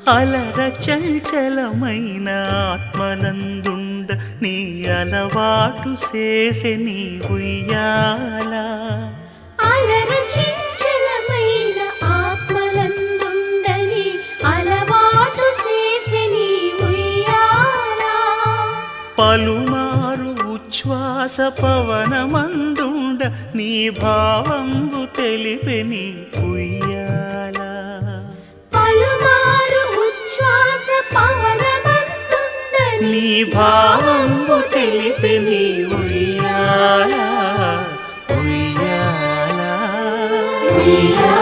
అలర చంచలమైన ఆత్మలందుండ నీ అలవాటు చేసే నీ ఉయ్యాల అలర చంచలమైన ఆత్మలందుండని అలవాటు చేసే నీ ఉయ్యాల పలుమారు ఉచ్ఛ్వాస పవనమందుండ నీ భావంబు తెలిపే నీ ఉయ్యాల పలుమారు ఉచ్ఛ్వాస పవనమందుండని నీ భావంబు తెలిపే నీ ఉయ్యాల ఉయ్యాల ఉయ్యాల